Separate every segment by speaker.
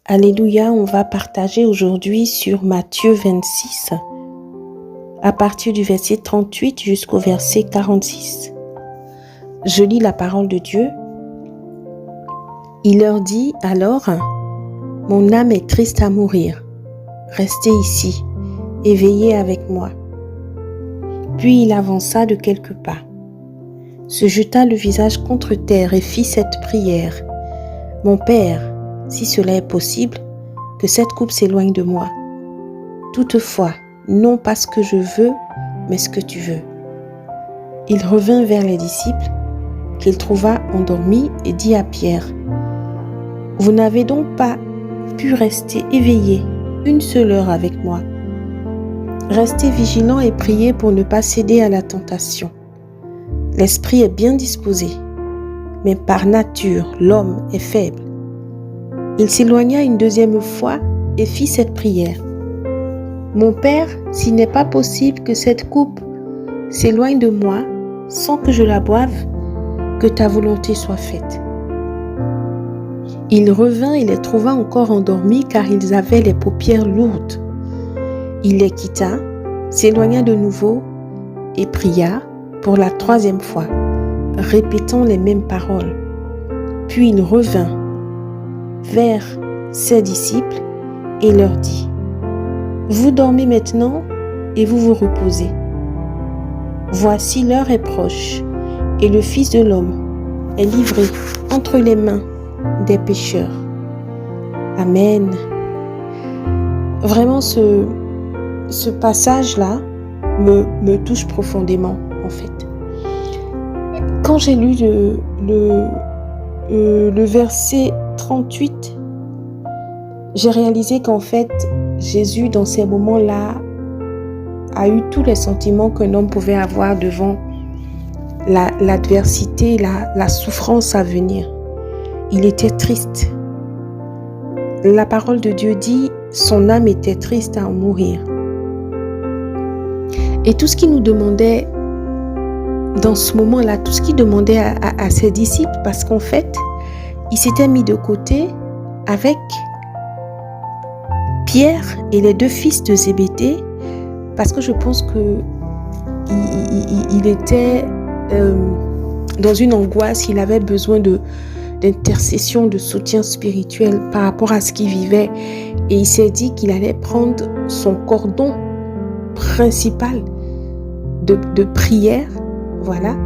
Speaker 1: Alléluia, on va partager aujourd'hui sur Matthieu 26, à partir du verset 38 jusqu'au verset 46. Je lis la parole de Dieu. Il leur dit alors, « Mon âme est triste à mourir. Restez ici et veillez avec moi. » Puis il avança de quelques pas, se jeta le visage contre terre et fit cette prière. « Mon Père, si cela est possible, que cette coupe s'éloigne de moi. Toutefois, non pas ce que je veux, mais ce que tu veux. » Il revint vers les disciples, qu'il trouva endormis, et dit à Pierre, « Vous n'avez donc pas pu rester éveillés une seule heure avec moi. Restez vigilants et priez pour ne pas céder à la tentation. L'esprit est bien disposé, mais par nature, l'homme est faible. » Il s'éloigna une deuxième fois et fit cette prière. « Mon Père, s'il n'est pas possible que cette coupe s'éloigne de moi sans que je la boive, que ta volonté soit faite. » Il revint et les trouva encore endormis car ils avaient les paupières lourdes. Il les quitta, s'éloigna de nouveau et pria pour la troisième fois, répétant les mêmes paroles. Puis il revint vers ses disciples et leur dit, « Vous dormez maintenant et vous vous reposez. Voici l'heure est proche et le Fils de l'homme est livré entre les mains des pécheurs. » Amen. Vraiment, ce passage-là me touche profondément, en fait. Quand j'ai lu le verset 38, j'ai réalisé qu'en fait, Jésus, dans ces moments-là, a eu tous les sentiments qu'un homme pouvait avoir devant l'adversité, la souffrance à venir. Il était triste. La parole de Dieu dit, son âme était triste à en mourir. Et tout ce qu'il nous demandait dans ce moment-là, tout ce qu'il demandait à ses disciples, parce qu'en fait, il s'était mis de côté avec Pierre et les deux fils de Zébédée, parce que je pense que il était dans une angoisse, il avait besoin d'intercession, de soutien spirituel par rapport à ce qu'il vivait. Et il s'est dit qu'il allait prendre son cordon principal de prière, voilà,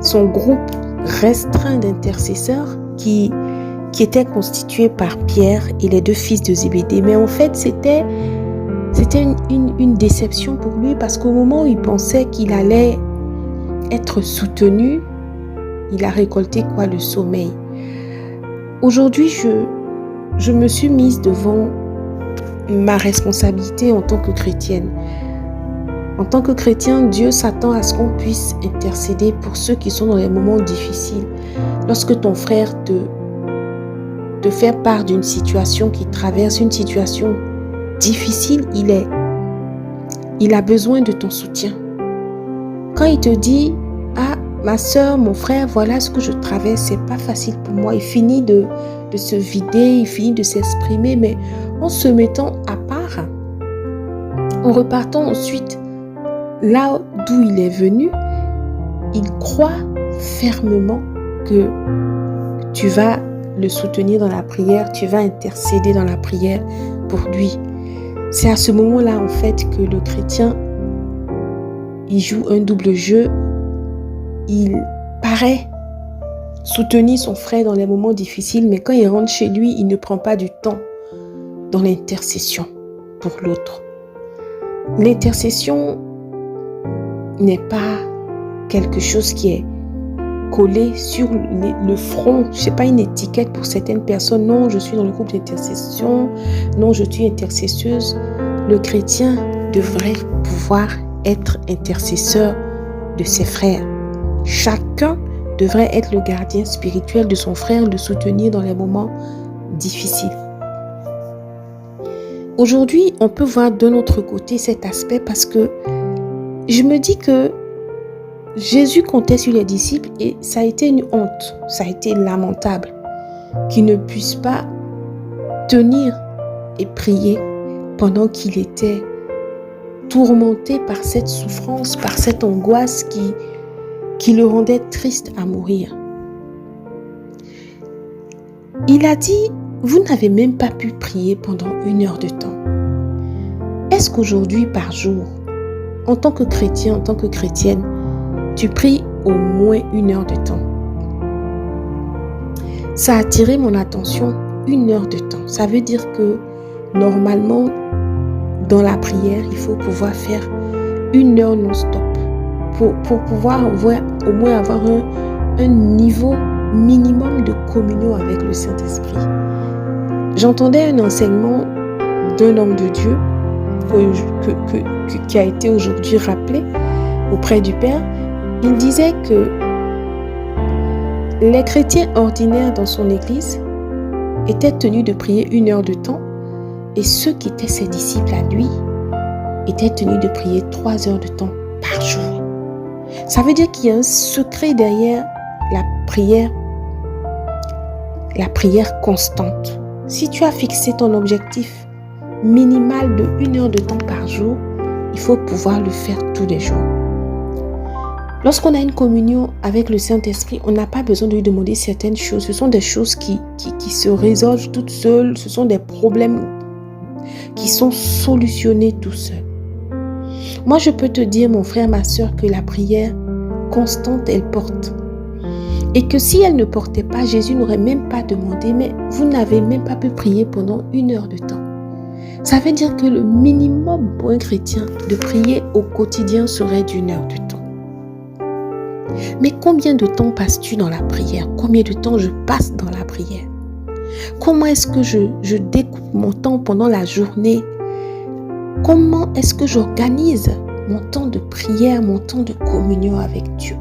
Speaker 1: son groupe restreint d'intercesseurs qui était constitué par Pierre et les deux fils de Zébédée. Mais en fait, c'était une déception pour lui, parce qu'au moment où il pensait qu'il allait être soutenu, il a récolté quoi? Le sommeil. Aujourd'hui, je me suis mise devant ma responsabilité en tant que chrétienne. En tant que chrétien, Dieu s'attend à ce qu'on puisse intercéder pour ceux qui sont dans les moments difficiles. Lorsque ton frère te fait part d'une situation qui traverse une situation difficile, il a besoin de ton soutien. Quand il te dit, « Ah, ma soeur, mon frère, voilà ce que je traverse, c'est pas facile pour moi. » Il finit de se vider, il finit de s'exprimer, mais en se mettant à part, en repartant ensuite là d'où il est venu, il croit fermement que tu vas le soutenir dans la prière, tu vas intercéder dans la prière pour lui. C'est à ce moment-là, en fait, que le chrétien, il joue un double jeu. Il paraît soutenir son frère dans les moments difficiles, mais quand il rentre chez lui, il ne prend pas du temps dans l'intercession pour l'autre. L'intercession n'est pas quelque chose qui est collé sur le front. Je ne sais pas, une étiquette pour certaines personnes. Non, je suis dans le groupe d'intercession. Non, je suis intercesseuse. Le chrétien devrait pouvoir être intercesseur de ses frères. Chacun devrait être le gardien spirituel de son frère, le soutenir dans les moments difficiles. Aujourd'hui, on peut voir de notre côté cet aspect, parce que je me dis que Jésus comptait sur les disciples et ça a été une honte, ça a été lamentable. qui ne puisse pas tenir et prier pendant qu'il était tourmenté par cette souffrance, par cette angoisse qui le rendait triste à mourir. Il a dit, vous n'avez même pas pu prier pendant 1 heure de temps. Est-ce qu'aujourd'hui, par jour, en tant que chrétien, en tant que chrétienne, tu pries au moins 1 heure de temps? Ça a attiré mon attention, 1 heure de temps. Ça veut dire que normalement, dans la prière, il faut pouvoir faire 1 heure non-stop pour pouvoir au moins avoir un niveau minimum de communion avec le Saint-Esprit. J'entendais un enseignement d'un homme de Dieu qui a été aujourd'hui rappelé auprès du Père. Il disait que les chrétiens ordinaires dans son église étaient tenus de prier 1 heure de temps et ceux qui étaient ses disciples à lui étaient tenus de prier 3 heures de temps par jour. Ça veut dire qu'il y a un secret derrière la prière constante. Si tu as fixé ton objectif minimal de 1 heure de temps par jour, il faut pouvoir le faire tous les jours. Lorsqu'on a une communion avec le Saint-Esprit, on n'a pas besoin de lui demander certaines choses. Ce sont des choses qui se résolvent toutes seules. Ce sont des problèmes qui sont solutionnés tout seuls. Moi, je peux te dire, mon frère, ma soeur, que la prière constante, elle porte. Et que si elle ne portait pas, Jésus n'aurait même pas demandé, mais vous n'avez même pas pu prier pendant 1 heure de temps. Ça veut dire que le minimum pour un chrétien de prier au quotidien serait d'1 heure de temps. Mais combien de temps passes-tu dans la prière? Combien de temps je passe dans la prière? Comment est-ce que je découpe mon temps pendant la journée? Comment est-ce que j'organise mon temps de prière, mon temps de communion avec Dieu?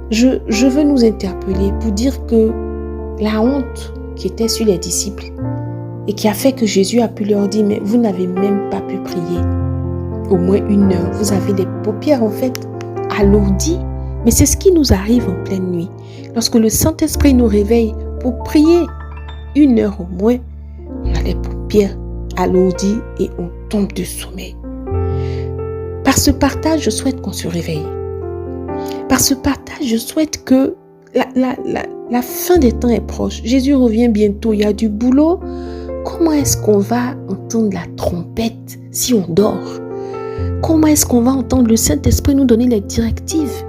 Speaker 1: Je veux nous interpeller pour dire que la honte qui était sur les disciples et qui a fait que Jésus a pu leur dire, mais vous n'avez même pas pu prier au moins 1 heure. Vous avez les paupières en fait alourdies. Mais c'est ce qui nous arrive en pleine nuit. Lorsque le Saint-Esprit nous réveille pour prier 1 heure au moins, on a les paupières alourdies et on tombe de sommeil. Par ce partage, je souhaite qu'on se réveille. Par ce partage, je souhaite que la fin des temps est proche. Jésus revient bientôt, il y a du boulot. Comment est-ce qu'on va entendre la trompette si on dort? Comment est-ce qu'on va entendre le Saint-Esprit nous donner les directives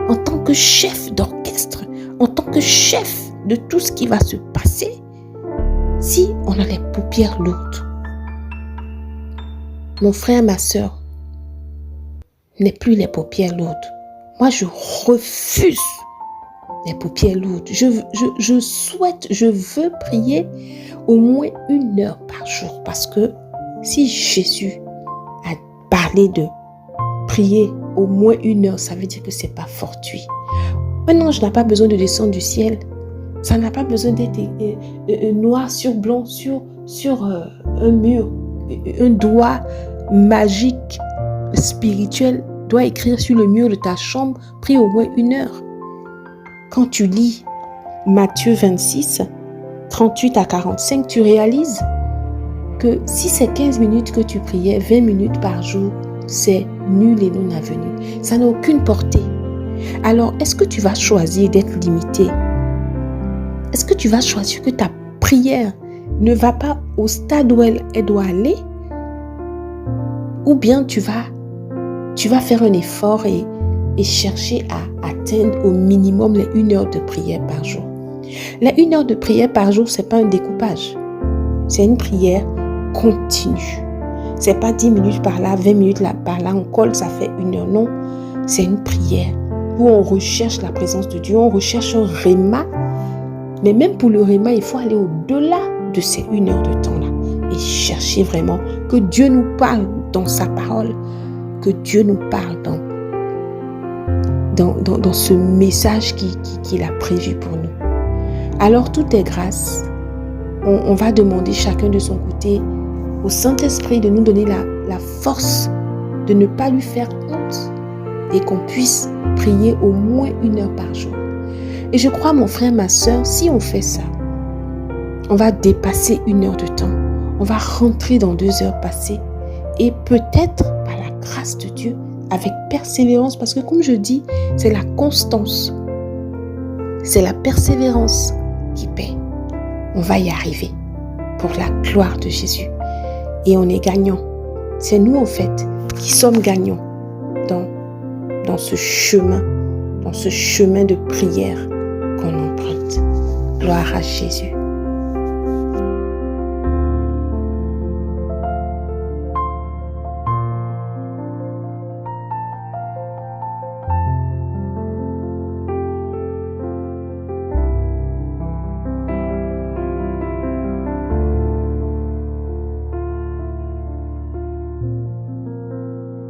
Speaker 1: en tant que chef d'orchestre, en tant que chef de tout ce qui va se passer si on a les paupières lourdes? Mon frère, ma soeur, n'aie plus les paupières lourdes. Moi, je refuse les paupières lourdes. Je veux prier au moins 1 heure par jour. Parce que si Jésus a parlé de prier au moins 1 heure, ça veut dire que ce n'est pas fortuit. Un ange n'a pas besoin de descendre du ciel. Ça n'a pas besoin d'être noir sur blanc sur un mur. Un doigt magique, spirituel, doit écrire sur le mur de ta chambre, prie au moins 1 heure. Quand tu lis Matthieu 26, 38 à 45, tu réalises que si c'est 15 minutes que tu priais, 20 minutes par jour, c'est nul et non avenu. Ça n'a aucune portée. Alors, est-ce que tu vas choisir d'être limité? Est-ce que tu vas choisir que ta prière ne va pas au stade où elle doit aller? Ou bien tu vas faire un effort et chercher à atteindre au minimum les 1 heure de prière par jour. Les 1 heure de prière par jour, ce n'est pas un découpage. C'est une prière continue. Ce n'est pas 10 minutes par là, 20 minutes par là, on colle, ça fait 1 heure. Non, c'est une prière où on recherche la présence de Dieu, on recherche un réma. Mais même pour le réma, il faut aller au-delà de ces 1 heure de temps-là et chercher vraiment que Dieu nous parle dans sa parole, que Dieu nous parle dans ce message qu'il a prévu pour nous. Alors, tout est grâce. On va demander chacun de son côté au Saint-Esprit de nous donner la force de ne pas lui faire honte et qu'on puisse prier au moins 1 heure par jour. Et je crois, mon frère, ma soeur, si on fait ça, on va dépasser 1 heure de temps. On va rentrer dans 2 heures passées. Et peut-être, par la grâce de Dieu, avec persévérance, parce que comme je dis, c'est la constance, c'est la persévérance qui paie. On va y arriver pour la gloire de Jésus. Et on est gagnant. C'est nous, en fait, qui sommes gagnants dans ce chemin de prière qu'on emprunte. Gloire à Jésus.